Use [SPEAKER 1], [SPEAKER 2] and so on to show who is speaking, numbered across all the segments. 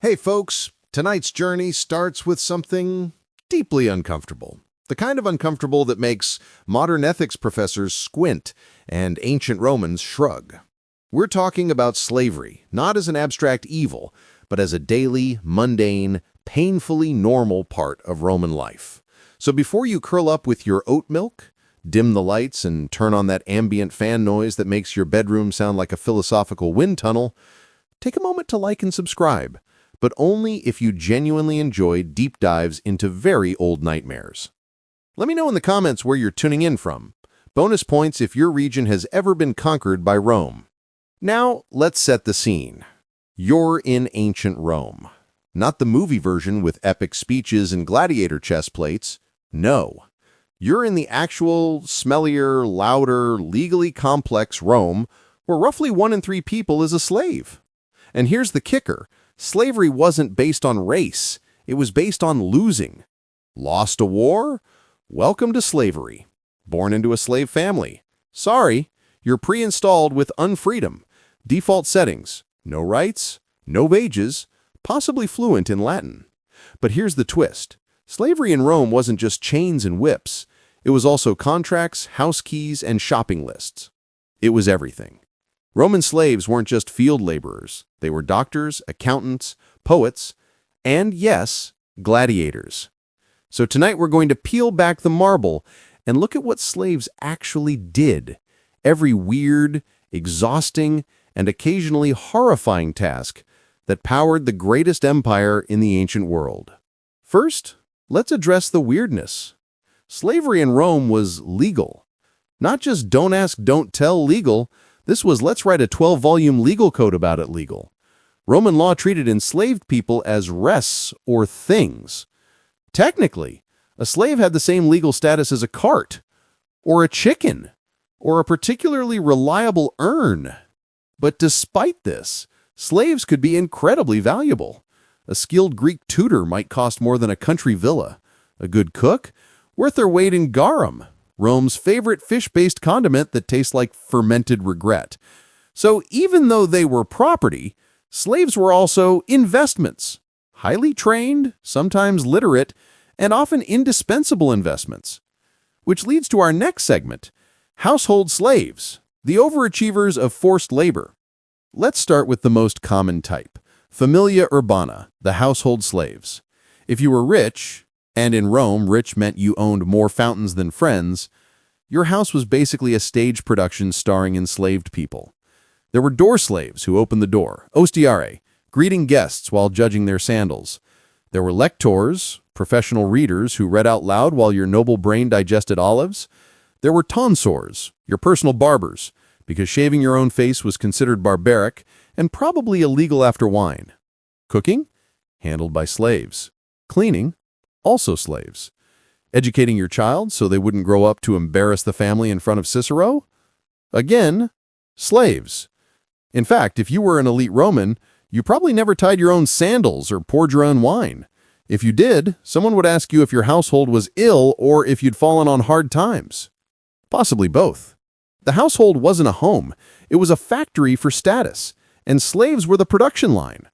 [SPEAKER 1] Hey folks, tonight's journey starts with something deeply uncomfortable. The kind of uncomfortable that makes modern ethics professors squint and ancient Romans shrug. We're talking about slavery, not as an abstract evil, but as a daily, mundane, painfully normal part of Roman life. So before you curl up with your oat milk, dim the lights, and turn on that ambient fan noise that makes your bedroom sound like a philosophical wind tunnel, take a moment to like and subscribe, but only if you genuinely enjoy deep dives into very old nightmares. Let me know in the comments where you're tuning in from. Bonus points if your region has ever been conquered by Rome. Now, let's set the scene. You're in ancient Rome. Not the movie version with epic speeches and gladiator chest plates. No. You're in the actual, smellier, louder, legally complex Rome, where roughly 1 in 3 people is a slave. And here's the kicker. Slavery wasn't based on race. It was based on losing. Lost a war? Welcome to slavery. Born into a slave family? Sorry, you're pre-installed with unfreedom. Default settings: no rights, no wages, possibly fluent in Latin. But here's the twist. Slavery in Rome wasn't just chains and whips. It was also contracts, house keys, and shopping lists. It was everything. Roman slaves weren't just field laborers. They were doctors, accountants, poets, and yes, gladiators. So tonight we're going to peel back the marble and look at what slaves actually did. Every weird, exhausting, and occasionally horrifying task that powered the greatest empire in the ancient world. First, let's address the weirdness. Slavery in Rome was legal. Not just don't ask, don't tell legal. This was let's write a 12-volume legal code about it legal. Roman law treated enslaved people as res, or things. Technically, a slave had the same legal status as a cart, or a chicken, or a particularly reliable urn. But despite this, slaves could be incredibly valuable. A skilled Greek tutor might cost more than a country villa. A good cook? Worth their weight in garum, Rome's favorite fish-based condiment that tastes like fermented regret. So even though they were property, slaves were also investments. Highly trained, sometimes literate, and often indispensable investments. Which leads to our next segment, household slaves, the overachievers of forced labor. Let's start with the most common type, familia urbana, the household slaves. If you were rich, and in Rome, rich meant you owned more fountains than friends, your house was basically a stage production starring enslaved people. There were door slaves who opened the door, ostiare, greeting guests while judging their sandals. There were lectors, professional readers who read out loud while your noble brain digested olives. There were tonsors, your personal barbers, because shaving your own face was considered barbaric and probably illegal after wine. Cooking? Handled by slaves. Cleaning? Also slaves. Educating your child so they wouldn't grow up to embarrass the family in front of Cicero? Again, slaves. In fact, if you were an elite Roman, you probably never tied your own sandals or poured your own wine. If you did, someone would ask you if your household was ill or if you'd fallen on hard times. Possibly both. The household wasn't a home. It was a factory for status, and slaves were the production line.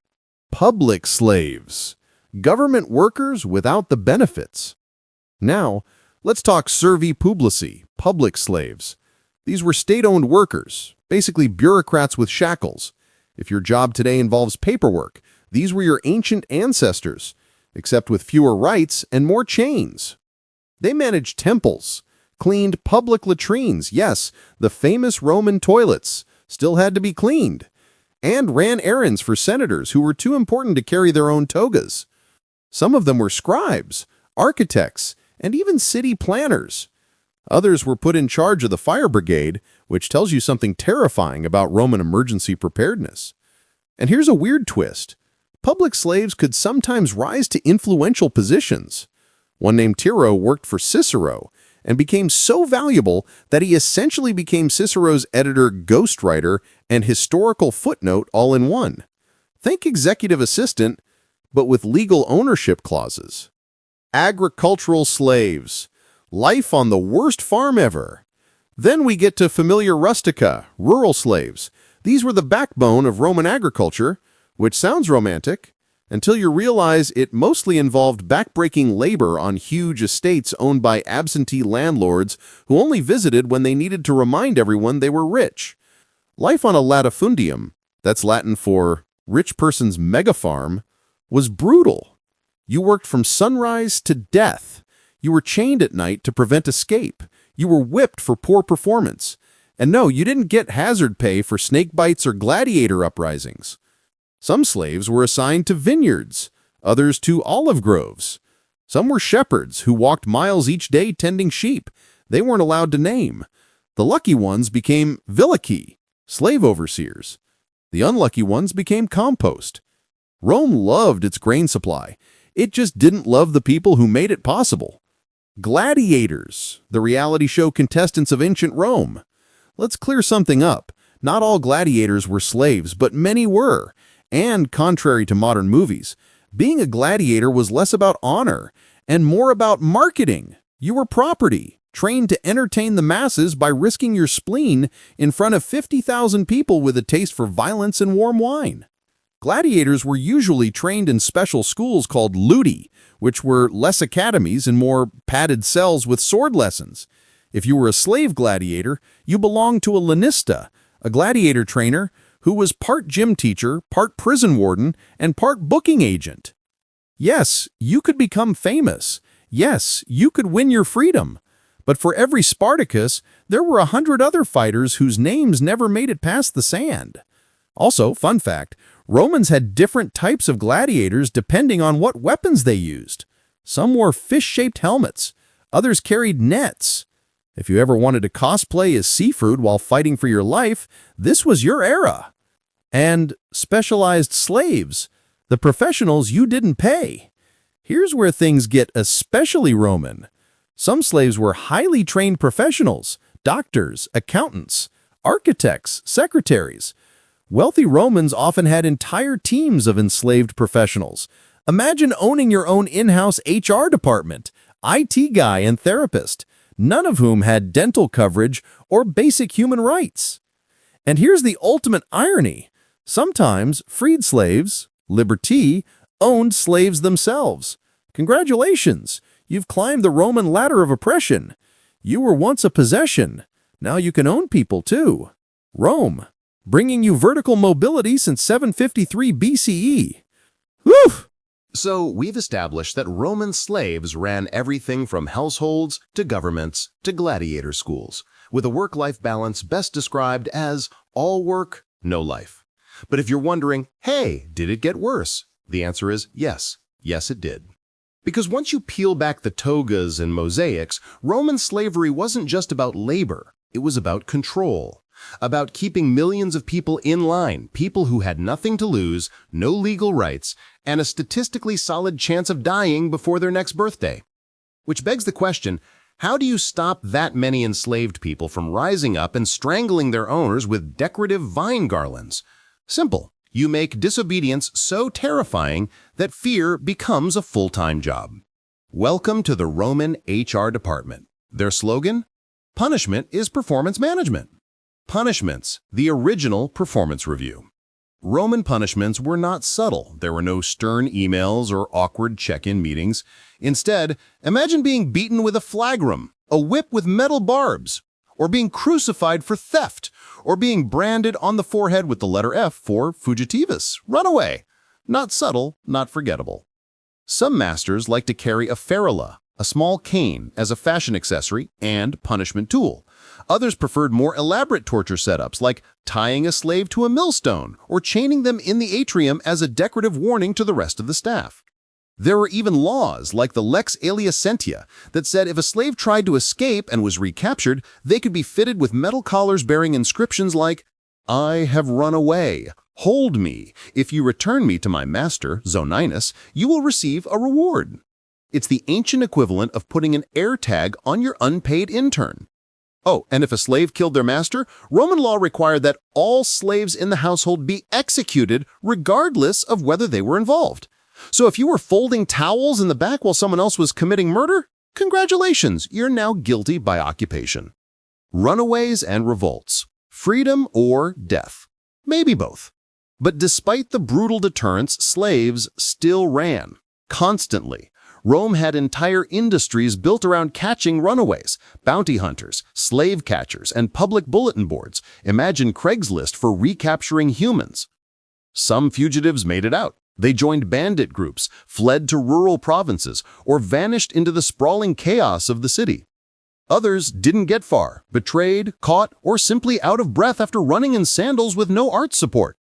[SPEAKER 1] Public slaves. Government workers without the benefits. Now, let's talk servi publici, public slaves. These were state-owned workers, basically bureaucrats with shackles. If your job today involves paperwork, these were your ancient ancestors, except with fewer rights and more chains. They managed temples, cleaned public latrines, yes, the famous Roman toilets still had to be cleaned, and ran errands for senators who were too important to carry their own togas. Some of them were scribes, architects, and even city planners. Others were put in charge of the fire brigade, which tells you something terrifying about Roman emergency preparedness. And here's a weird twist. Public slaves could sometimes rise to influential positions. One named Tiro worked for Cicero and became so valuable that he essentially became Cicero's editor, ghostwriter, and historical footnote all in one. Think executive assistant, but with legal ownership clauses. Agricultural slaves. Life on the worst farm ever. Then we get to familia rustica, rural slaves. These were the backbone of Roman agriculture, which sounds romantic, until you realize it mostly involved backbreaking labor on huge estates owned by absentee landlords who only visited when they needed to remind everyone they were rich. Life on a latifundium, that's Latin for rich person's megafarm, was brutal. You worked from sunrise to death. You were chained at night to prevent escape. You were whipped for poor performance. And no, you didn't get hazard pay for snake bites or gladiator uprisings. Some slaves were assigned to vineyards, others to olive groves. Some were shepherds who walked miles each day tending sheep. They weren't allowed to name. The lucky ones became vilici, slave overseers. The unlucky ones became compost. Rome loved its grain supply. It just didn't love the people who made it possible. Gladiators, the reality show contestants of ancient Rome. Let's clear something up. Not all gladiators were slaves, but many were. And contrary to modern movies, being a gladiator was less about honor and more about marketing. You were property, trained to entertain the masses by risking your spleen in front of 50,000 people with a taste for violence and warm wine. Gladiators were usually trained in special schools called ludi, which were less academies and more padded cells with sword lessons. If you were a slave gladiator, you belonged to a lanista, a gladiator trainer who was part gym teacher, part prison warden, and part booking agent. Yes, you could become famous. Yes, you could win your freedom. But for every Spartacus, there were 100 other fighters whose names never made it past the sand. Also, fun fact, Romans had different types of gladiators depending on what weapons they used. Some wore fish-shaped helmets. Others carried nets. If you ever wanted to cosplay as Seafruit while fighting for your life, this was your era. And specialized slaves, the professionals you didn't pay. Here's where things get especially Roman. Some slaves were highly trained professionals, doctors, accountants, architects, secretaries. Wealthy Romans often had entire teams of enslaved professionals. Imagine owning your own in-house HR department, IT guy and therapist, none of whom had dental coverage or basic human rights. And here's the ultimate irony. Sometimes freed slaves, liberty, owned slaves themselves. Congratulations, you've climbed the Roman ladder of oppression. You were once a possession. Now you can own people too. Rome, bringing you vertical mobility since 753 BCE. Whew!
[SPEAKER 2] So we've established that Roman slaves ran everything from households to governments to gladiator schools, with a work-life balance best described as all work, no life. But if you're wondering, hey, did it get worse? The answer is yes. Yes, it did. Because once you peel back the togas and mosaics, Roman slavery wasn't just about labor. It was about control. About keeping millions of people in line, people who had nothing to lose, no legal rights, and a statistically solid chance of dying before their next birthday. Which begs the question, how do you stop that many enslaved people from rising up and strangling their owners with decorative vine garlands? Simple. You make disobedience so terrifying that fear becomes a full-time job. Welcome to the Roman HR department. Their slogan? Punishment is performance management. Punishments, the original performance review. Roman punishments were not subtle. There were no stern emails or awkward check-in meetings. Instead, imagine being beaten with a flagrum, a whip with metal barbs, or being crucified for theft, or being branded on the forehead with the letter F for fugitivus, runaway. Not subtle, not forgettable. Some masters like to carry a ferula, a small cane, as a fashion accessory and punishment tool. Others preferred more elaborate torture setups like tying a slave to a millstone or chaining them in the atrium as a decorative warning to the rest of the staff. There were even laws like the Lex Aliacentia that said if a slave tried to escape and was recaptured, they could be fitted with metal collars bearing inscriptions like, "I have run away. Hold me. If you return me to my master, Zoninus, you will receive a reward." It's the ancient equivalent of putting an air tag on your unpaid intern. Oh, and if a slave killed their master, Roman law required that all slaves in the household be executed regardless of whether they were involved. So if you were folding towels in the back while someone else was committing murder, congratulations, you're now guilty by occupation. Runaways and revolts. Freedom or death. Maybe both. But despite the brutal deterrence, slaves still ran, constantly. Rome had entire industries built around catching runaways, bounty hunters, slave catchers, and public bulletin boards. Imagine Craigslist for recapturing humans. Some fugitives made it out. They joined bandit groups, fled to rural provinces, or vanished into the sprawling chaos of the city. Others didn't get far, betrayed, caught, or simply out of breath after running in sandals with no art support.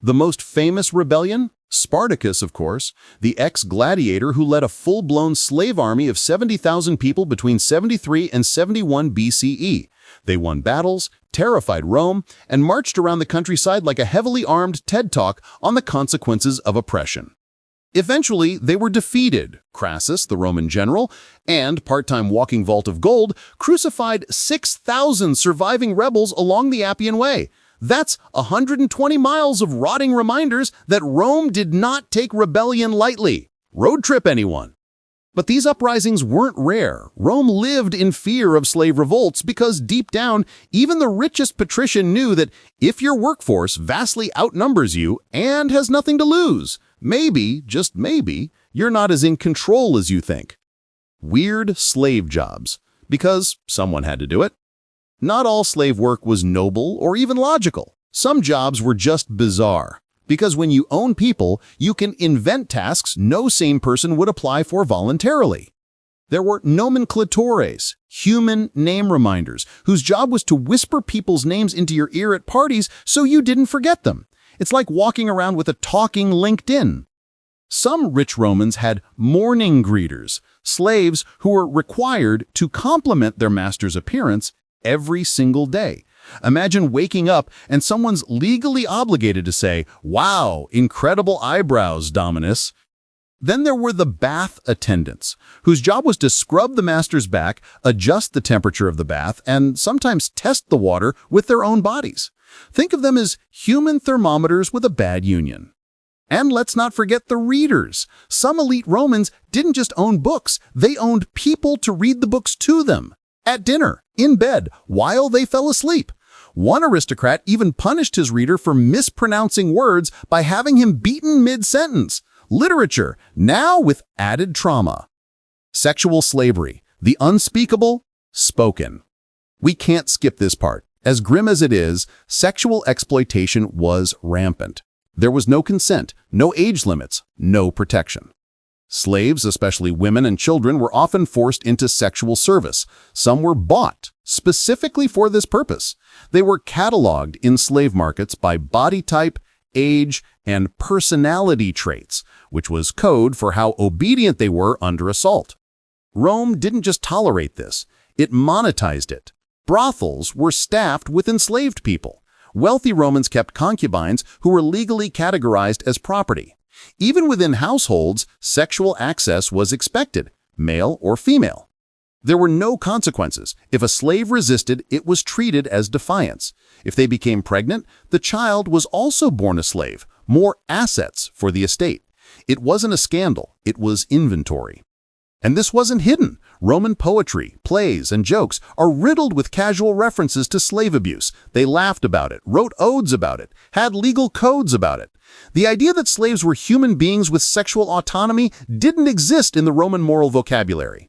[SPEAKER 2] The most famous rebellion? Spartacus, of course, the ex-gladiator who led a full-blown slave army of 70,000 people between 73 and 71 BCE. They won battles, terrified Rome, and marched around the countryside like a heavily armed TED Talk on the consequences of oppression. Eventually, they were defeated. Crassus, the Roman general, and part-time walking vault of gold, crucified 6,000 surviving rebels along the Appian Way. That's 120 miles of rotting reminders that Rome did not take rebellion lightly. Road trip, anyone? But these uprisings weren't rare. Rome lived in fear of slave revolts because deep down, even the richest patrician knew that if your workforce vastly outnumbers you and has nothing to lose, maybe, just maybe, you're not as in control as you think. Weird slave jobs, because someone had to do it. Not all slave work was noble or even logical. Some jobs were just bizarre, because when you own people, you can invent tasks no sane person would apply for voluntarily. There were nomenclatores, human name reminders, whose job was to whisper people's names into your ear at parties so you didn't forget them. It's like walking around with a talking LinkedIn. Some rich Romans had morning greeters, slaves who were required to compliment their master's appearance every single day. Imagine waking up and someone's legally obligated to say, "Wow, incredible eyebrows, Dominus." Then there were the bath attendants, whose job was to scrub the master's back, adjust the temperature of the bath, and sometimes test the water with their own bodies. Think of them as human thermometers with a bad union. And let's not forget the readers. Some elite Romans didn't just own books, they owned people to read the books to them. At dinner, in bed, while they fell asleep. One aristocrat even punished his reader for mispronouncing words by having him beaten mid-sentence. Literature, now with added trauma. Sexual slavery, the unspeakable, spoken. We can't skip this part. As grim as it is, sexual exploitation was rampant. There was no consent, no age limits, no protection. Slaves, especially women and children, were often forced into sexual service. Some were bought specifically for this purpose. They were cataloged in slave markets by body type, age, and personality traits, which was code for how obedient they were under assault. Rome didn't just tolerate this, it monetized it. Brothels were staffed with enslaved people. Wealthy Romans kept concubines who were legally categorized as property. Even within households, sexual access was expected, male or female. There were no consequences. If a slave resisted, it was treated as defiance. If they became pregnant, the child was also born a slave, more assets for the estate. It wasn't a scandal, it was inventory. And this wasn't hidden. Roman poetry, plays, and jokes are riddled with casual references to slave abuse. They laughed about it, wrote odes about it, had legal codes about it. The idea that slaves were human beings with sexual autonomy didn't exist in the Roman moral vocabulary.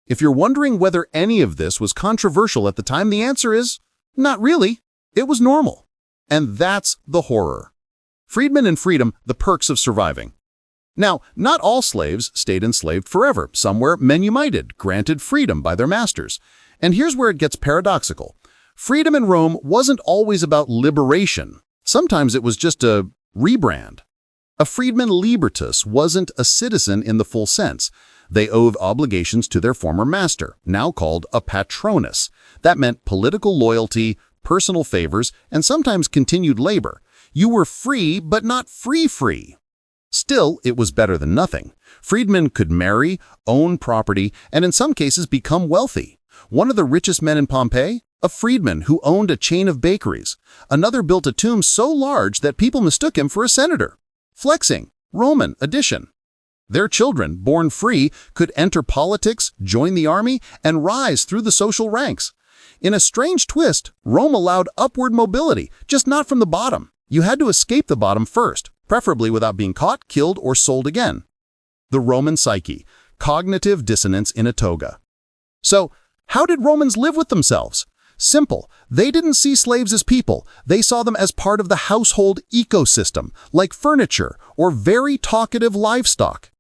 [SPEAKER 2] If you're wondering whether any of this was controversial at the time, the answer is, not really. It was normal. And that's the horror. Freedmen and freedom, the perks of surviving. Now, not all slaves stayed enslaved forever. Some were manumitted, granted freedom by their masters. And here's where it gets paradoxical. Freedom in Rome wasn't always about liberation. Sometimes it was just a rebrand. A freedman libertus wasn't a citizen in the full sense. They owed obligations to their former master, now called a patronus. That meant political loyalty, personal favors, and sometimes continued labor. You were free, but not free. Still, it was better than nothing. Freedmen could marry, own property, and in some cases become wealthy. One of the richest men in Pompeii? A freedman who owned a chain of bakeries. Another built a tomb so large that people mistook him for a senator. Flexing, Roman addition. Their children, born free, could enter politics, join the army, and rise through the social ranks. In a strange twist, Rome allowed upward mobility, just not from the bottom.
[SPEAKER 3] You had to escape the bottom first, preferably without being caught, killed, or sold again. The Roman psyche, cognitive dissonance in a toga. So, how did Romans live with themselves? Simple. They didn't see slaves as people. They saw them as part of the household ecosystem, like furniture or very talkative livestock.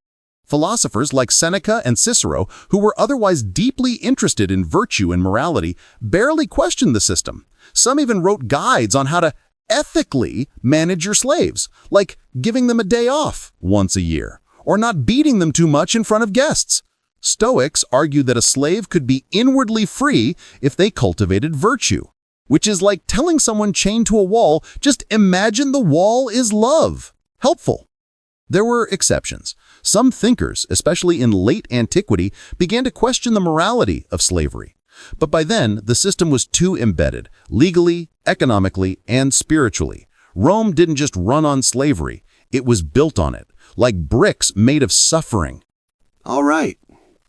[SPEAKER 3] Philosophers like Seneca and Cicero, who were otherwise deeply interested in virtue and morality, barely questioned the system. Some even wrote guides on how to ethically manage your slaves, like giving them a day off once a year, or not beating them too much in front of guests. Stoics argued that a slave could be inwardly free if they cultivated virtue, which is like telling someone chained to a wall, just imagine the wall is love. Helpful. There were exceptions. Some thinkers, especially in late antiquity, began to question the morality of slavery. But by then, the system was too embedded, legally, economically, and spiritually. Rome didn't just run on slavery, it was built on it, like bricks made of suffering.
[SPEAKER 4] All right,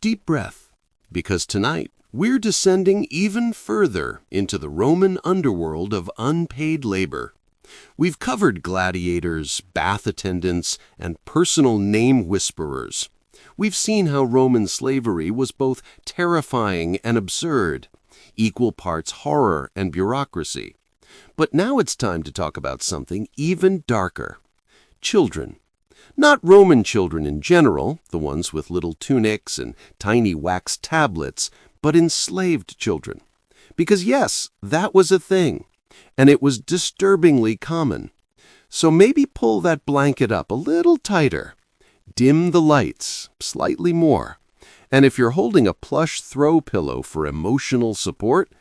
[SPEAKER 4] deep breath, because tonight we're descending even further into the Roman underworld of unpaid labor. We've covered gladiators, bath attendants, and personal name whisperers. We've seen how Roman slavery was both terrifying and absurd, equal parts horror and bureaucracy. But now it's time to talk about something even darker. Children. Not Roman children in general, the ones with little tunics and tiny wax tablets, but enslaved children. Because yes, that was a thing, and it was disturbingly common. So maybe pull that blanket up a little tighter. Dim the lights slightly more. And if you're holding a plush throw pillow for emotional support,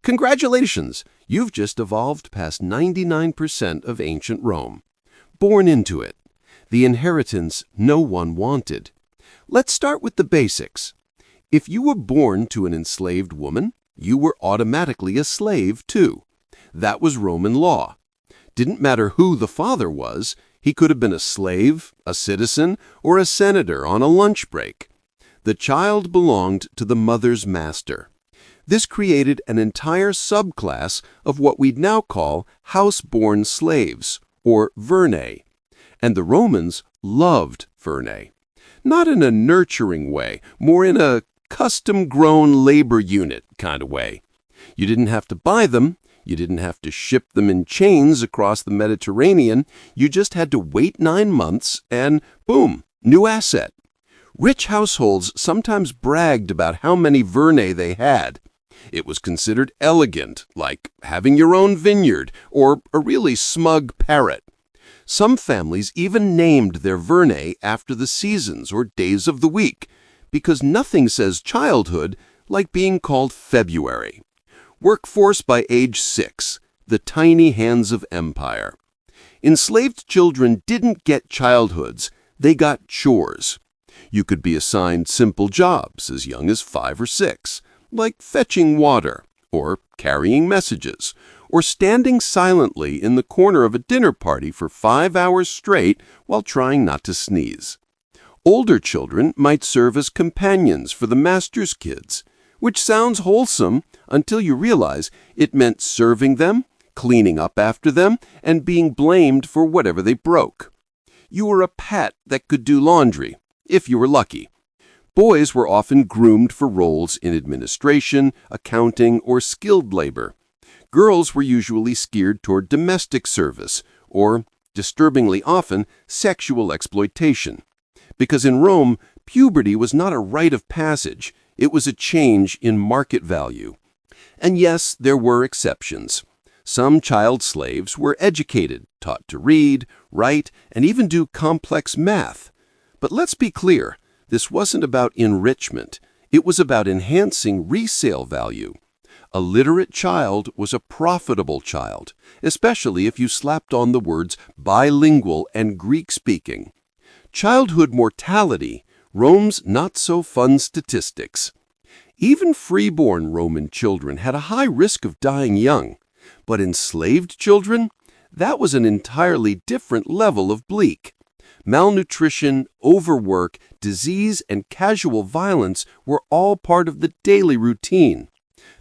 [SPEAKER 4] congratulations, you've just evolved past 99% of ancient Rome. Born into it. The inheritance no one wanted. Let's start with the basics. If you were born to an enslaved woman, you were automatically a slave too. That was Roman law. Didn't matter who the father was, he could have been a slave, a citizen, or a senator on a lunch break. The child belonged to the mother's master. This created an entire subclass of what we'd now call house-born slaves, or vernae. And the Romans loved vernae. Not in a nurturing way, more in a custom-grown labor unit kind of way. You didn't have to buy them, you didn't have to ship them in chains across the Mediterranean, you just had to wait 9 months and boom, new asset. Rich households sometimes bragged about how many vernae they had. It was considered elegant, like having your own vineyard or a really smug parrot. Some families even named their vernae after the seasons or days of the week, because nothing says childhood like being called February. Workforce by age 6, the tiny hands of empire. Enslaved children didn't get childhoods, they got chores. You could be assigned simple jobs as young as 5 or 6, like fetching water, or carrying messages, or standing silently in the corner of a dinner party for 5 hours straight while trying not to sneeze. Older children might serve as companions for the master's kids, which sounds wholesome until you realize it meant serving them, cleaning up after them, and being blamed for whatever they broke. You were a pet that could do laundry, if you were lucky. Boys were often groomed for roles in administration, accounting, or skilled labor. Girls were usually steered toward domestic service, or, disturbingly often, sexual exploitation. Because in Rome, puberty was not a rite of passage, it was a change in market value. And yes, there were exceptions. Some child slaves were educated, taught to read, write, and even do complex math. But let's be clear, this wasn't about enrichment. It was about enhancing resale value. A literate child was a profitable child, especially if you slapped on the words bilingual and Greek-speaking. Childhood mortality, Rome's not-so-fun statistics. Even freeborn Roman children had a high risk of dying young, but enslaved children? That was an entirely different level of bleak. Malnutrition, overwork, disease, and casual violence were all part of the daily routine.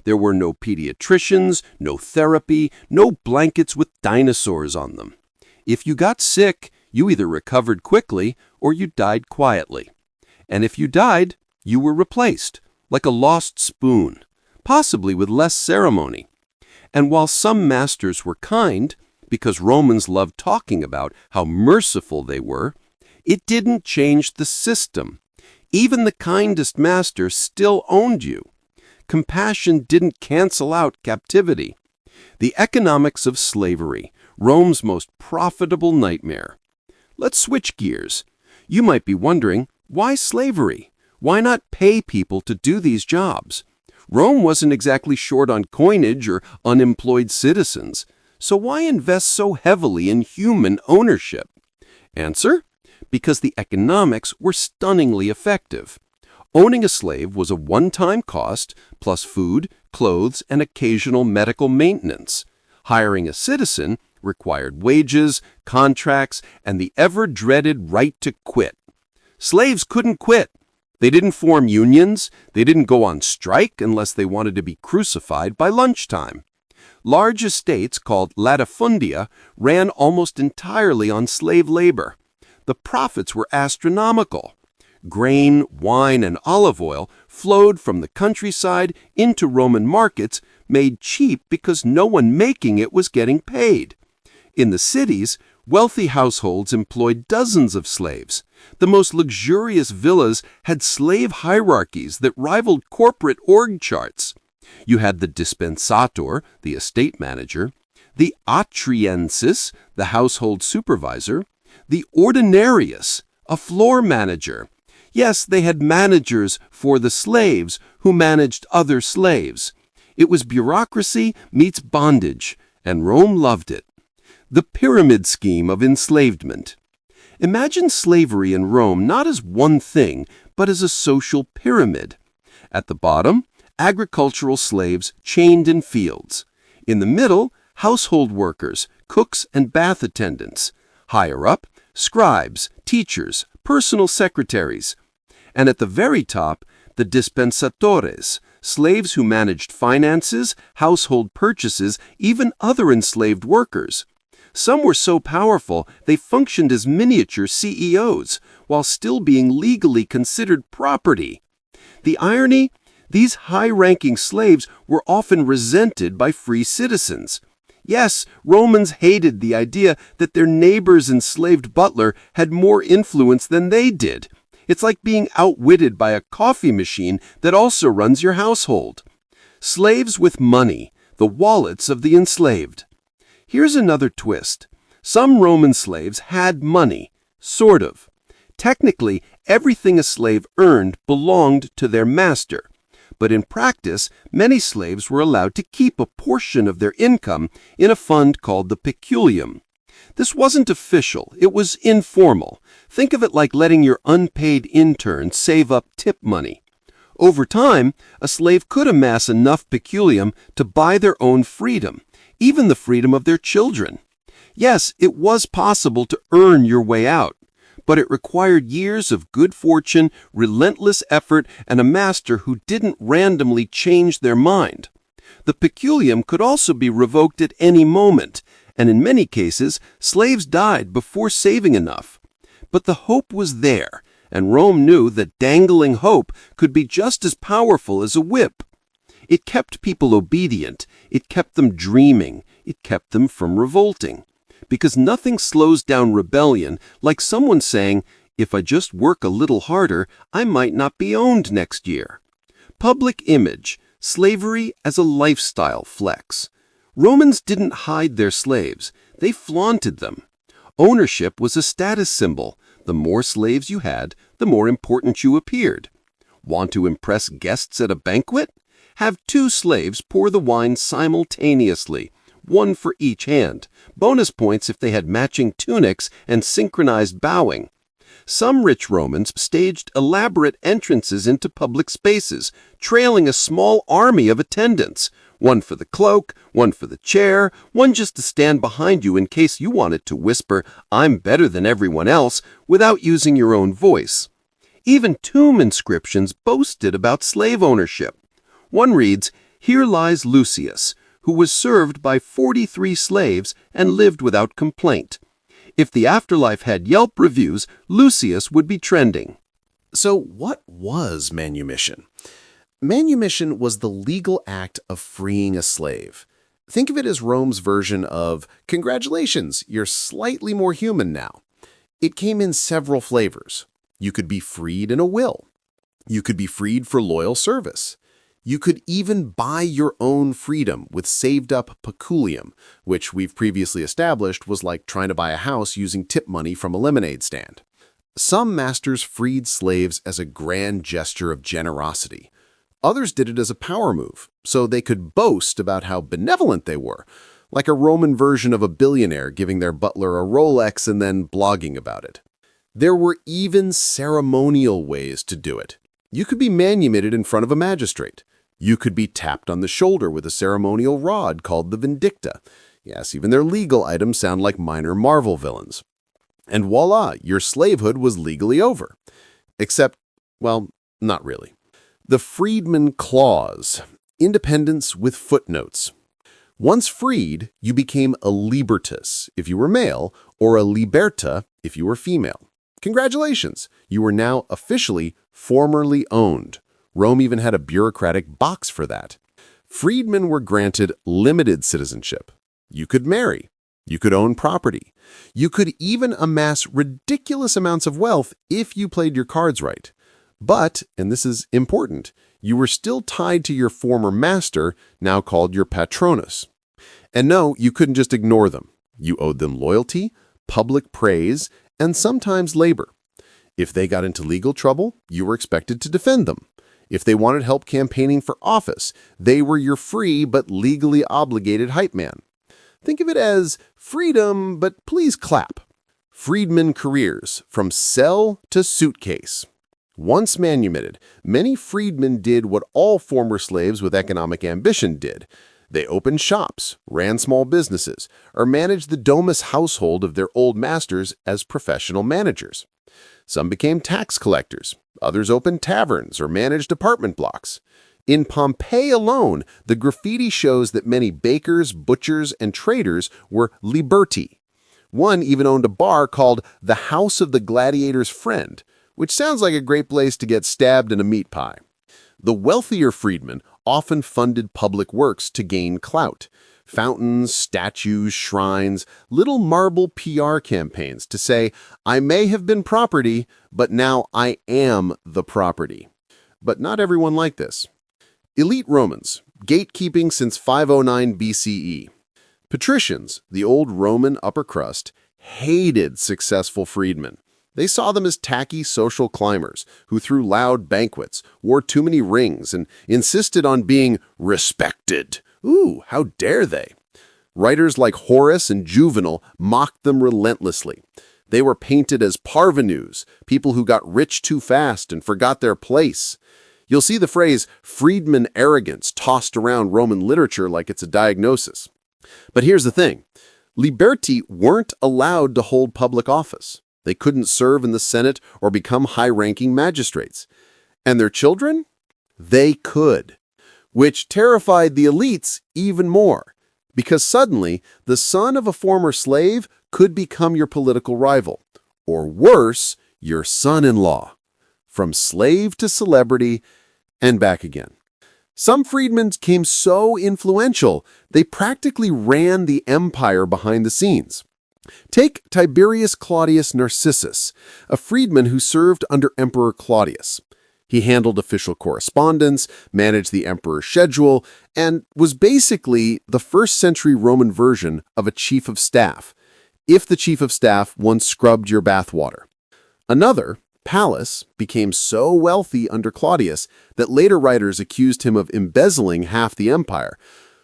[SPEAKER 4] There were no pediatricians, no therapy, no blankets with dinosaurs on them. If you got sick, you either recovered quickly or you died quietly. And if you died, you were replaced, like a lost spoon, possibly with less ceremony. And while some masters were kind, because Romans loved talking about how merciful they were, it didn't change the system. Even the kindest master still owned you. Compassion didn't cancel out captivity. The economics of slavery, Rome's most profitable nightmare. Let's switch gears. You might be wondering, why slavery? Why not pay people to do these jobs? Rome wasn't exactly short on coinage or unemployed citizens, so why invest so heavily in human ownership? Answer: because the economics were stunningly effective. Owning a slave was a one-time cost, plus food, clothes, and occasional medical maintenance. Hiring a citizen required wages, contracts, and the ever-dreaded right to quit. Slaves couldn't quit. They didn't form unions. They didn't go on strike unless they wanted to be crucified by lunchtime. Large estates called latifundia ran almost entirely on slave labor. The profits were astronomical. Grain, wine, and olive oil flowed from the countryside into Roman markets, made cheap because no one making it was getting paid. In the cities, wealthy households employed dozens of slaves. The most luxurious villas had slave hierarchies that rivaled corporate org charts. You had the dispensator, the estate manager, the atriensis, the household supervisor, the ordinarius, a floor manager. Yes, they had managers for the slaves who managed other slaves. It was bureaucracy meets bondage, and Rome loved it. The pyramid scheme of enslavement. Imagine slavery in Rome not as one thing, but as a social pyramid. At the bottom, agricultural slaves chained in fields. In the middle, household workers, cooks and bath attendants. Higher up, scribes, teachers, personal secretaries. And at the very top, the dispensatores, slaves who managed finances, household purchases, even other enslaved workers. Some were so powerful they functioned as miniature CEOs, while still being legally considered property. The irony? These high-ranking slaves were often resented by free citizens. Yes, Romans hated the idea that their neighbor's enslaved butler had more influence than they did. It's like being outwitted by a coffee machine that also runs your household. Slaves with money, the wallets of the enslaved. Here's another twist. Some Roman slaves had money, sort of. Technically, everything a slave earned belonged to their master. But in practice, many slaves were allowed to keep a portion of their income in a fund called the peculium. This wasn't official, it was informal. Think of it like letting your unpaid intern save up tip money. Over time, a slave could amass enough peculium to buy their own freedom, even the freedom of their children. Yes, it was possible to earn your way out, but it required years of good fortune, relentless effort, and a master who didn't randomly change their mind. The peculium could also be revoked at any moment, and in many cases, slaves died before saving enough. But the hope was there, and Rome knew that dangling hope could be just as powerful as a whip. It kept people obedient, it kept them dreaming, it kept them from revolting. Because nothing slows down rebellion like someone saying, if I just work a little harder, I might not be owned next year. Public image, slavery as a lifestyle flex. Romans didn't hide their slaves, they flaunted them. Ownership was a status symbol. The more slaves you had, the more important you appeared. Want to impress guests at a banquet? Have 2 slaves pour the wine simultaneously, 1 for each hand. Bonus points if they had matching tunics and synchronized bowing. Some rich Romans staged elaborate entrances into public spaces, trailing a small army of attendants. 1 for the cloak, 1 for the chair, 1 just to stand behind you in case you wanted to whisper, "I'm better than everyone else," without using your own voice. Even tomb inscriptions boasted about slave ownership. One reads, "Here lies Lucius, who was served by 43 slaves and lived without complaint." If the afterlife had Yelp reviews, Lucius would be trending.
[SPEAKER 2] So what was manumission? Manumission was the legal act of freeing a slave. Think of it as Rome's version of, congratulations, you're slightly more human now. It came in several flavors. You could be freed in a will. You could be freed for loyal service. You could even buy your own freedom with saved-up peculium, which we've previously established was like trying to buy a house using tip money from a lemonade stand. Some masters freed slaves as a grand gesture of generosity. Others did it as a power move, so they could boast about how benevolent they were, like a Roman version of a billionaire giving their butler a Rolex and then blogging about it. There were even ceremonial ways to do it. You could be manumitted in front of a magistrate. You could be tapped on the shoulder with a ceremonial rod called the vindicta. Yes, even their legal items sound like minor Marvel villains. And voila, your slavehood was legally over. Except, well, not really. The Freedman Clause, independence with footnotes. Once freed, you became a libertus if you were male, or a liberta if you were female. Congratulations, you were now officially formerly owned. Rome even had a bureaucratic box for that. Freedmen were granted limited citizenship. You could marry. You could own property. You could even amass ridiculous amounts of wealth if you played your cards right. But, and this is important, you were still tied to your former master, now called your patronus. And no, you couldn't just ignore them. You owed them loyalty, public praise, and sometimes labor. If they got into legal trouble, you were expected to defend them. If they wanted help campaigning for office, they were your free but legally obligated hype man. Think of it as freedom, but please clap. Freedmen careers, from cell to suitcase. Once manumitted, many freedmen did what all former slaves with economic ambition did. They opened shops, ran small businesses, or managed the domus household of their old masters as professional managers. Some became tax collectors. Others opened taverns or managed apartment blocks. In Pompeii alone, the graffiti shows that many bakers, butchers, and traders were liberti. One even owned a bar called the House of the Gladiators' Friend, which sounds like a great place to get stabbed in a meat pie. The wealthier freedmen often funded public works to gain clout. Fountains, statues, shrines, little marble PR campaigns to say, I may have been property, but now I am the property. But not everyone liked this. Elite Romans, gatekeeping since 509 BCE. Patricians, the old Roman upper crust, hated successful freedmen. They saw them as tacky social climbers who threw loud banquets, wore too many rings, and insisted on being respected. Ooh, how dare they? Writers like Horace and Juvenal mocked them relentlessly. They were painted as parvenus, people who got rich too fast and forgot their place. You'll see the phrase freedman arrogance tossed around Roman literature like it's a diagnosis. But here's the thing. Liberti weren't allowed to hold public office. They couldn't serve in the Senate or become high-ranking magistrates. And their children? They could, which terrified the elites even more, because suddenly the son of a former slave could become your political rival, or worse, your son-in-law. From slave to celebrity and back again. Some freedmen became so influential, they practically ran the empire behind the scenes. Take Tiberius Claudius Narcissus, a freedman who served under Emperor Claudius. He handled official correspondence, managed the emperor's schedule, and was basically the first-century Roman version of a chief of staff, if the chief of staff once scrubbed your bathwater. Another, Pallas, became so wealthy under Claudius that later writers accused him of embezzling half the empire.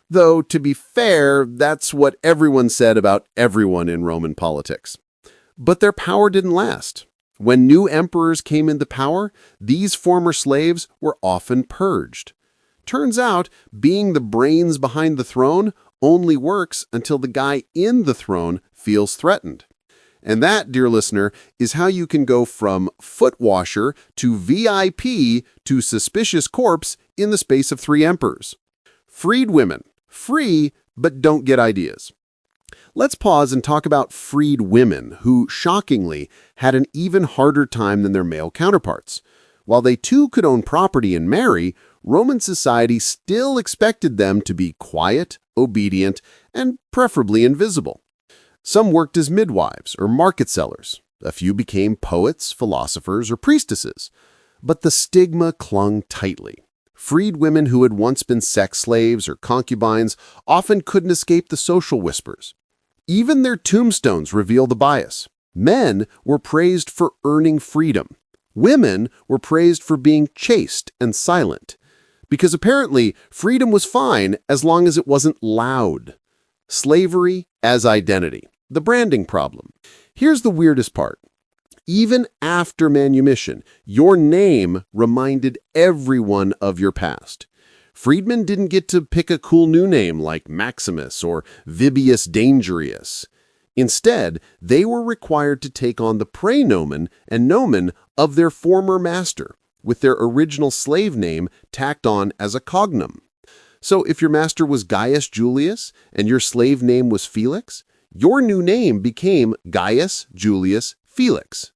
[SPEAKER 2] Though, to be fair, that's what everyone said about everyone in Roman politics. But their power didn't last. When new emperors came into power, these former slaves were often purged. Turns out, being the brains behind the throne only works until the guy in the throne feels threatened. And that, dear listener, is how you can go from foot washer to VIP to suspicious corpse in the space of 3 emperors. Freed women. Free, but don't get ideas.
[SPEAKER 5] Let's pause and talk about freed women who, shockingly, had an even harder time than their male counterparts. While they too could own property and marry, Roman society still expected them to be quiet, obedient, and preferably invisible. Some worked as midwives or market sellers. A few became poets, philosophers, or priestesses. But the stigma clung tightly. Freed women who had once been sex slaves or concubines often couldn't escape the social whispers. Even their tombstones reveal the bias. Men were praised for earning freedom. Women were praised for being chaste and silent. Because apparently, freedom was fine as long as it wasn't loud. Slavery as identity. The branding problem. Here's the weirdest part. Even after manumission, your name reminded everyone of your past. Freedmen didn't get to pick a cool new name like Maximus or Vibius Dangerous. Instead, they were required to take on the praenomen and nomen of their former master, with their original slave name tacked on as a cognomen. So if your master was Gaius Julius and your slave name was Felix, your new name became Gaius Julius Felix.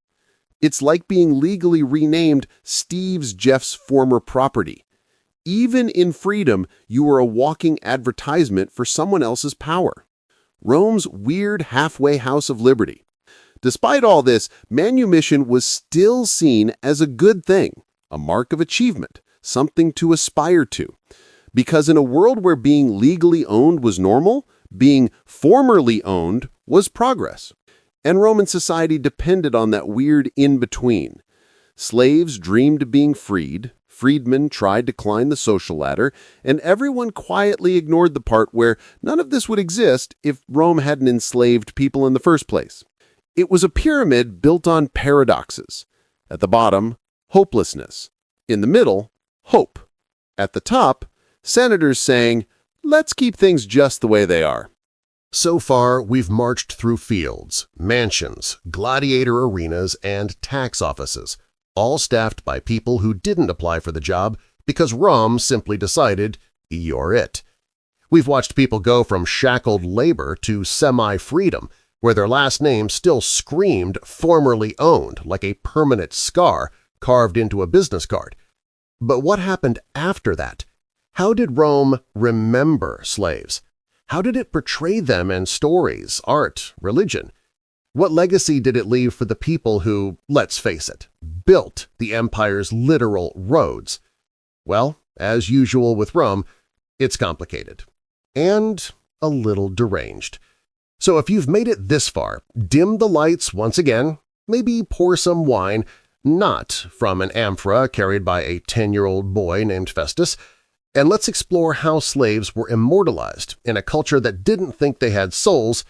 [SPEAKER 5] It's like being legally renamed Steve's Jeff's former property. Even in freedom, you were a walking advertisement for someone else's power. Rome's weird halfway house of liberty. Despite all this, manumission was still seen as a good thing, a mark of achievement, something to aspire to. Because in a world where being legally owned was normal, being formerly owned was progress. And Roman society depended on that weird in-between. Slaves dreamed of being freed, freedmen tried to climb the social ladder, and everyone quietly ignored the part where none of this would exist if Rome hadn't enslaved people in the first place. It was a pyramid built on paradoxes. At the bottom, hopelessness. In the middle, hope. At the top, senators saying, "Let's keep things just the way they are."
[SPEAKER 2] So far, we've marched through fields, mansions, gladiator arenas, and tax offices, all staffed by people who didn't apply for the job because Rome simply decided, you're it. We've watched people go from shackled labor to semi-freedom, where their last name still screamed formerly owned like a permanent scar carved into a business card. But what happened after that? How did Rome remember slaves? How did it portray them in stories, art, religion? What legacy did it leave for the people who, let's face it, built the empire's literal roads? Well, as usual with Rome, it's complicated and a little deranged. So if you've made it this far, dim the lights once again, maybe pour some wine, not from an amphora carried by a 10-year-old boy named Festus, and let's explore how slaves were immortalized in a culture that didn't think they had souls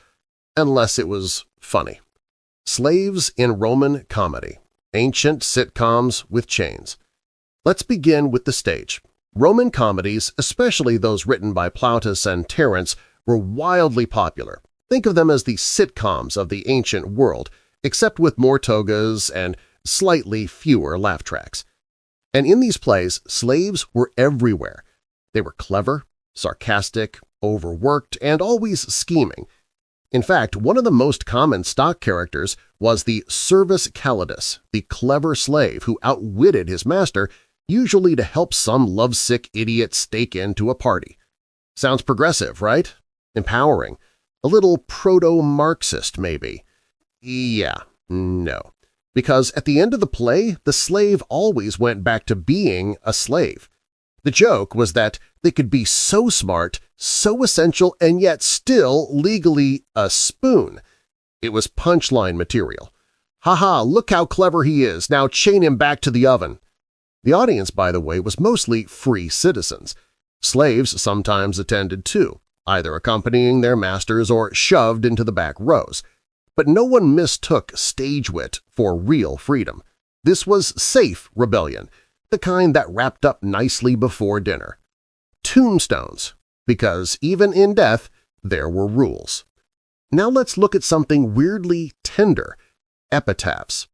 [SPEAKER 2] unless it was funny. Slaves in Roman comedy, ancient sitcoms with chains. Let's begin with the stage. Roman comedies, especially those written by Plautus and Terence, were wildly popular. Think of them as the sitcoms of the ancient world, except with more togas and slightly fewer laugh tracks. And in these plays, slaves were everywhere. They were clever, sarcastic, overworked, and always scheming. In fact, one of the most common stock characters was the servus calidus, the clever slave who outwitted his master, usually to help some lovesick idiot stake into a party. Sounds progressive, right? Empowering. A little proto-Marxist, maybe. Yeah, no. Because at the end of the play, the slave always went back to being a slave. The joke was that they could be so smart, so essential, and yet still legally a spoon. It was punchline material. "Ha-ha, look how clever he is, now chain him back to the oven." The audience, by the way, was mostly free citizens. Slaves sometimes attended too, either accompanying their masters or shoved into the back rows. But no one mistook stage wit for real freedom. This was safe rebellion, the kind that wrapped up nicely before dinner. Tombstones, because even in death there were rules. Now let's look at something weirdly tender, epitaphs.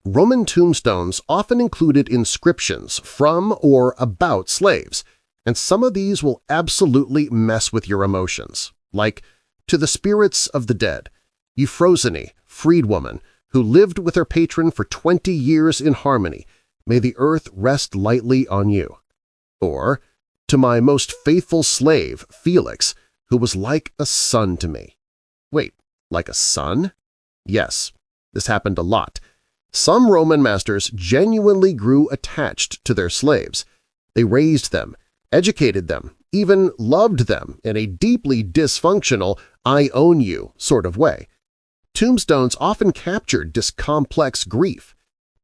[SPEAKER 2] Roman tombstones often included inscriptions from or about slaves, and some of these will absolutely mess with your emotions, like To the spirits of the dead, Euphrosyne, freedwoman, who lived with her patron for 20 years in harmony, may the earth rest lightly on you. Or, to my most faithful slave, Felix, who was like a son to me. Wait, like a son? Yes, this happened a lot. Some Roman masters genuinely grew attached to their slaves. They raised them, educated them, even loved them in a deeply dysfunctional "I own you" sort of way. Tombstones often captured this complex grief.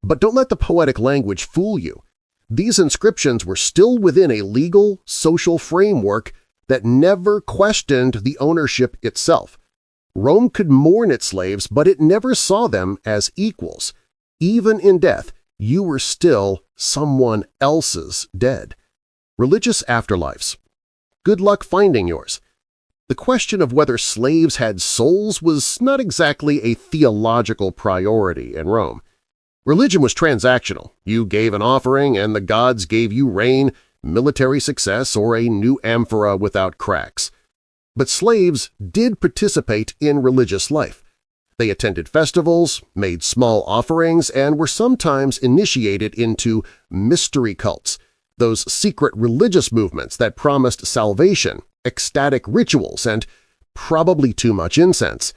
[SPEAKER 2] But don't let the poetic language fool you. These inscriptions were still within a legal, social framework that never questioned the ownership itself. Rome could mourn its slaves, but it never saw them as equals. Even in death, you were still someone else's dead. Religious afterlives. Good luck finding yours. The question of whether slaves had souls was not exactly a theological priority in Rome. Religion was transactional. You gave an offering and the gods gave you rain, military success, or a new amphora without cracks. But slaves did participate in religious life. They attended festivals, made small offerings, and were sometimes initiated into mystery cults, those secret religious movements that promised salvation, ecstatic rituals, and probably too much incense.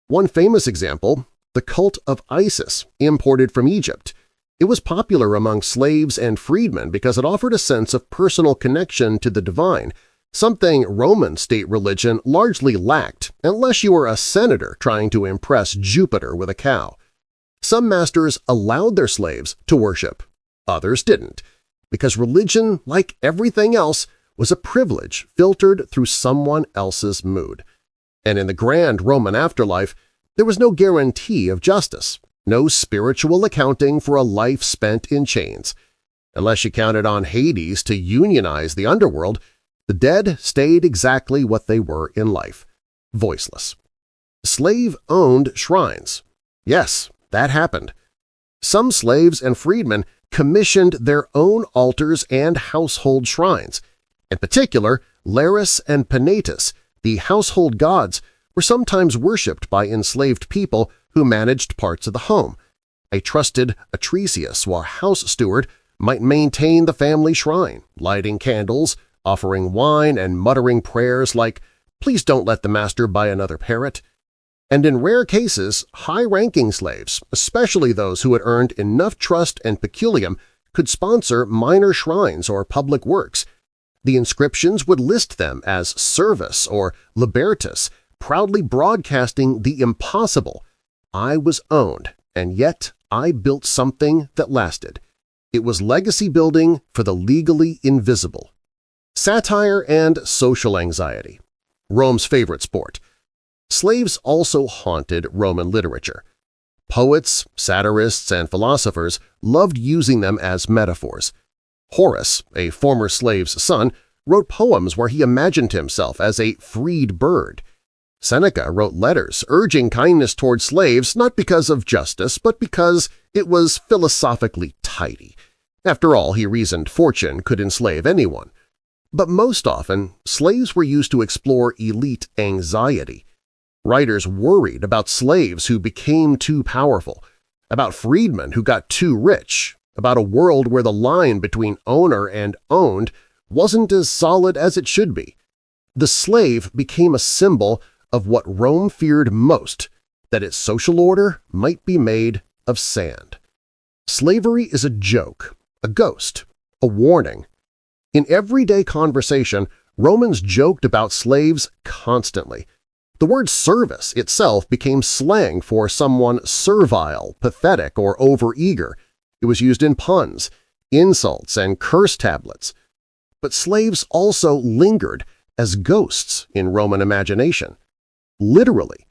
[SPEAKER 2] One famous example, the cult of Isis, imported from Egypt. It was popular among slaves and freedmen because it offered a sense of personal connection to the divine, something Roman state religion largely lacked unless you were a senator trying to impress Jupiter with a cow. Some masters allowed their slaves to worship, others didn't, because religion, like everything else, was a privilege filtered through someone else's mood. And in the grand Roman afterlife, there was no guarantee of justice, no spiritual accounting for a life spent in chains. Unless you counted on Hades to unionize the underworld, the dead stayed exactly what they were in life, voiceless. Slave-owned shrines. Yes, that happened. Some slaves and freedmen commissioned their own altars and household shrines. In particular, Laris and Penatus, the household gods, were sometimes worshipped by enslaved people who managed parts of the home. A trusted Atresius or house steward might maintain the family shrine, lighting candles, offering wine, and muttering prayers like, "Please don't let the master buy another parrot." And in rare cases, high-ranking slaves, especially those who had earned enough trust and peculium, could sponsor minor shrines or public works. The inscriptions would list them as Servus or Libertus, proudly broadcasting the impossible. I was owned, and yet I built something that lasted. It was legacy building for the legally invisible. Satire and social anxiety. Rome's favorite sport. Slaves also haunted Roman literature. Poets, satirists, and philosophers loved using them as metaphors. Horace, a former slave's son, wrote poems where he imagined himself as a freed bird. Seneca wrote letters urging kindness toward slaves not because of justice but because it was philosophically tidy. After all, he reasoned fortune could enslave anyone. But most often, slaves were used to explore elite anxiety. Writers worried about slaves who became too powerful, about freedmen who got too rich, about a world where the line between owner and owned wasn't as solid as it should be. The slave became a symbol of what Rome feared most, that its social order might be made of sand. Slavery is a joke, a ghost, a warning. In everyday conversation, Romans joked about slaves constantly. The word service itself became slang for someone servile, pathetic, or overeager. It was used in puns, insults, and curse tablets. But slaves also lingered as ghosts in Roman imagination. Literally,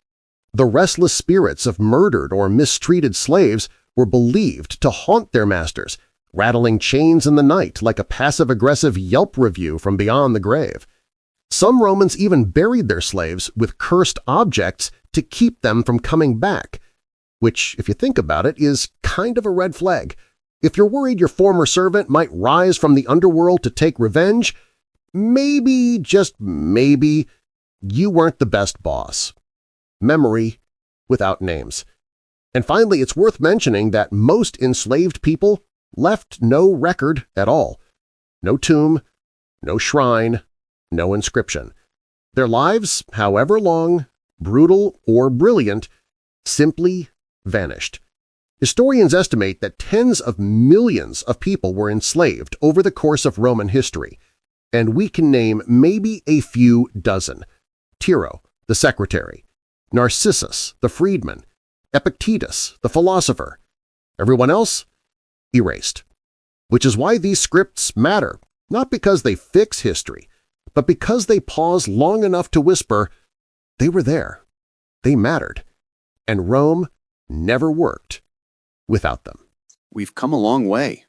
[SPEAKER 2] the restless spirits of murdered or mistreated slaves were believed to haunt their masters, rattling chains in the night like a passive-aggressive Yelp review from beyond the grave. Some Romans even buried their slaves with cursed objects to keep them from coming back, which, if you think about it, is kind of a red flag. If you're worried your former servant might rise from the underworld to take revenge, maybe, just maybe, you weren't the best boss. Memory without names. And finally, it's worth mentioning that most enslaved people left no record at all. No tomb, no shrine, no inscription. Their lives, however long, brutal or brilliant, simply vanished. Historians estimate that tens of millions of people were enslaved over the course of Roman history, and we can name maybe a few dozen. Tiro, the secretary, Narcissus, the freedman, Epictetus, the philosopher. Everyone else? Erased. Which is why these scripts matter, not because they fix history, but because they pause long enough to whisper, they were there, they mattered, and Rome never worked without them.
[SPEAKER 5] We've come a long way.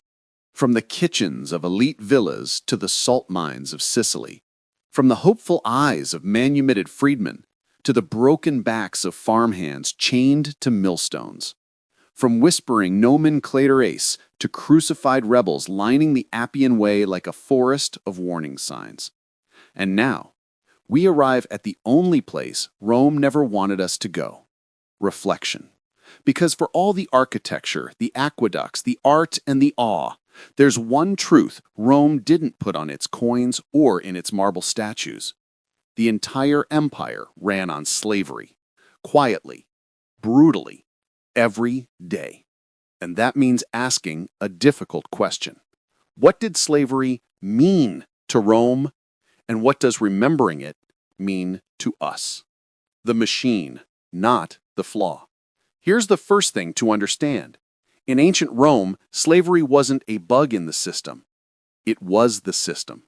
[SPEAKER 5] From the kitchens of elite villas to the salt mines of Sicily, from the hopeful eyes of manumitted freedmen to the broken backs of farmhands chained to millstones, from whispering nomenclator ace to crucified rebels lining the Appian Way like a forest of warning signs. And now, we arrive at the only place Rome never wanted us to go: reflection. Because for all the architecture, the aqueducts, the art, and the awe, there's one truth Rome didn't put on its coins or in its marble statues. The entire empire ran on slavery, quietly, brutally, every day. And that means asking a difficult question. What did slavery mean to Rome? And what does remembering it mean to us? The machine, not the flaw. Here's the first thing to understand. In ancient Rome, slavery wasn't a bug in the system. It was the system.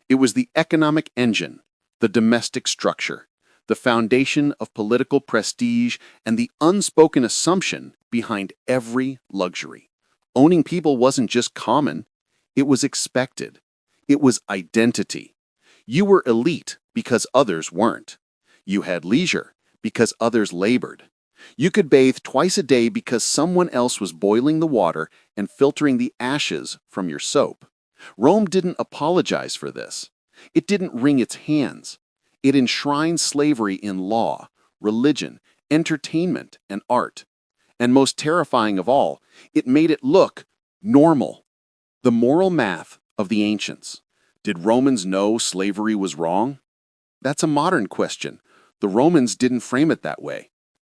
[SPEAKER 5] It was the economic engine, the domestic structure, the foundation of political prestige, and the unspoken assumption behind every luxury. Owning people wasn't just common, it was expected. It was identity. You were elite because others weren't. You had leisure because others labored. You could bathe twice a day because someone else was boiling the water and filtering the ashes from your soap. Rome didn't apologize for this. It didn't wring its hands. It enshrined slavery in law, religion, entertainment, and art. And most terrifying of all, it made it look normal. The moral math of the ancients. Did Romans know slavery was wrong? That's a modern question. The Romans didn't frame it that way.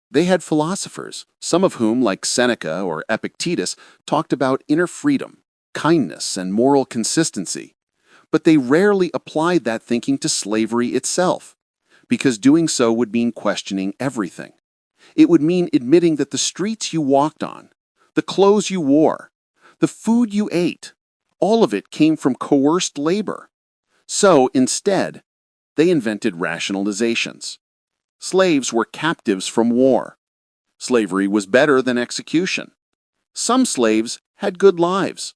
[SPEAKER 5] They had philosophers, some of whom, like Seneca or Epictetus, talked about inner freedom, kindness, and moral consistency. But they rarely applied that thinking to slavery itself, because doing so would mean questioning everything. It would mean admitting that the streets you walked on, the clothes you wore, the food you ate, all of it came from coerced labor. So, instead, they invented rationalizations. Slaves were captives from war. Slavery was better than execution. Some slaves had good lives.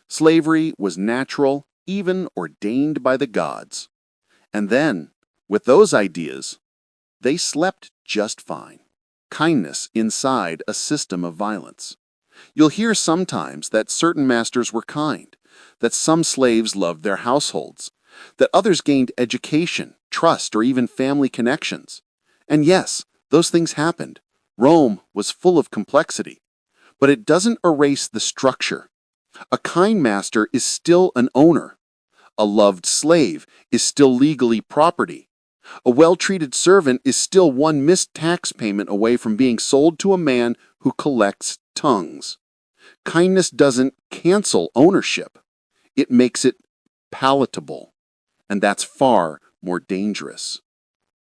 [SPEAKER 5] Slavery was natural, even ordained by the gods. And then, with those ideas, they slept just fine. Kindness inside a system of violence. You'll hear sometimes that certain masters were kind, that some slaves loved their households, that others gained education, trust, or even family connections. And yes, those things happened. Rome was full of complexity. But it doesn't erase the structure. A kind master is still an owner. A loved slave is still legally property. A well-treated servant is still one missed tax payment away from being sold to a man who collects tongues. Kindness doesn't cancel ownership. It makes it palatable. And that's far more dangerous.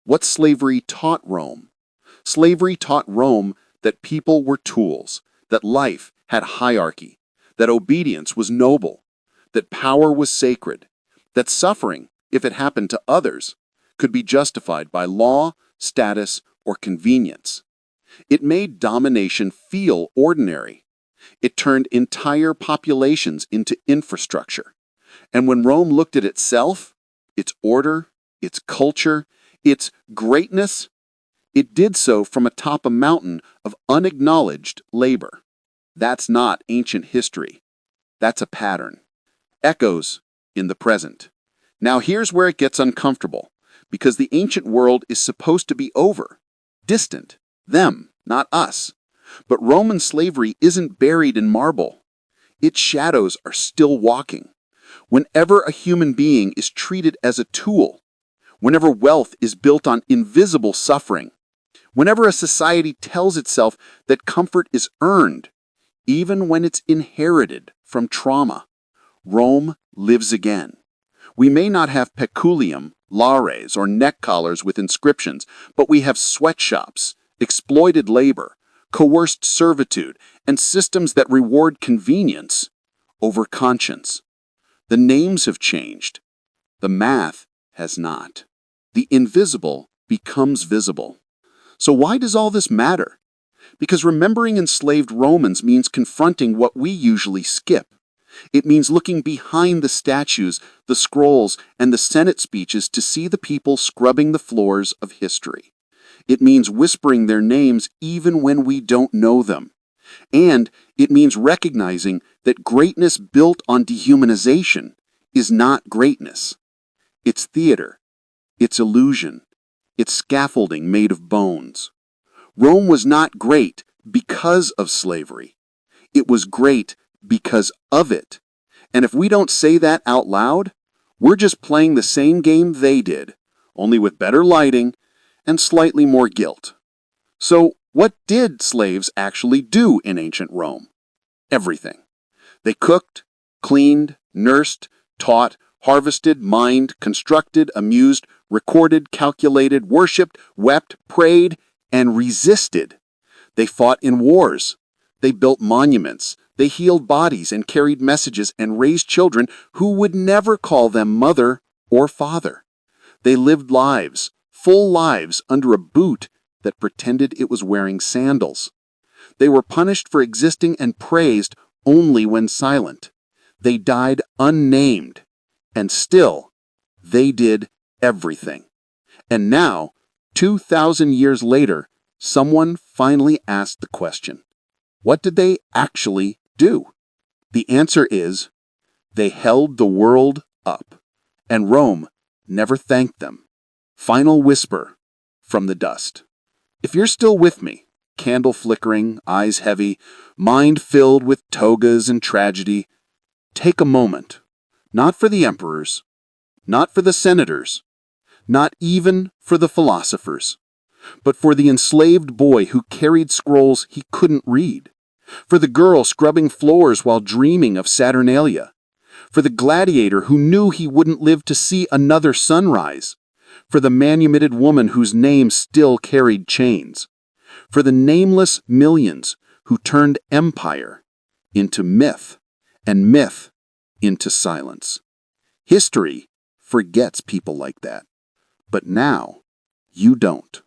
[SPEAKER 5] What slavery taught Rome? Slavery taught Rome that people were tools, that life had hierarchy, that obedience was noble, that power was sacred, that suffering, if it happened to others, could be justified by law, status, or convenience. It made domination feel ordinary. It turned entire populations into infrastructure. And when Rome looked at itself, its order, its culture, its greatness, it did so from atop a mountain of unacknowledged labor. That's not ancient history. That's a pattern. Echoes in the present. Now here's where it gets uncomfortable, because the ancient world is supposed to be over. Distant. Them, not us. But Roman slavery isn't buried in marble. Its shadows are still walking. Whenever a human being is treated as a tool, whenever wealth is built on invisible suffering, whenever a society tells itself that comfort is earned, even when it's inherited from trauma, Rome lives again. We may not have peculium, lares, or neck collars with inscriptions, but we have sweatshops, exploited labor, coerced servitude, and systems that reward convenience over conscience. The names have changed. The math has not. The invisible becomes visible. So why does all this matter? Because remembering enslaved Romans means confronting what we usually skip. It means looking behind the statues, the scrolls, and the Senate speeches to see the people scrubbing the floors of history. It means whispering their names even when we don't know them. And it means recognizing that greatness built on dehumanization is not greatness. It's theater. It's illusion. It's scaffolding made of bones. Rome was not great because of slavery. It was great because of it. And if we don't say that out loud, we're just playing the same game they did, only with better lighting and slightly more guilt. So, what did slaves actually do in ancient Rome? Everything. They cooked, cleaned, nursed, taught, harvested, mined, constructed, amused, recorded, calculated, worshipped, wept, prayed, and resisted. They fought in wars. They built monuments. They healed bodies and carried messages and raised children who would never call them mother or father. They lived lives, full lives, under a boot that pretended it was wearing sandals. They were punished for existing and praised only when silent. They died unnamed. And still, they did everything. And now, 2,000 years later, someone finally asked the question, what did they actually do? The answer is, they held the world up, and Rome never thanked them. Final whisper from the dust. If you're still with me, candle flickering, eyes heavy, mind filled with togas and tragedy, take a moment, not for the emperors, not for the senators, not even for the philosophers, but for the enslaved boy who carried scrolls he couldn't read, for the girl scrubbing floors while dreaming of Saturnalia, for the gladiator who knew he wouldn't live to see another sunrise, for the manumitted woman whose name still carried chains, for the nameless millions who turned empire into myth and myth into silence. History forgets people like that, but now you don't.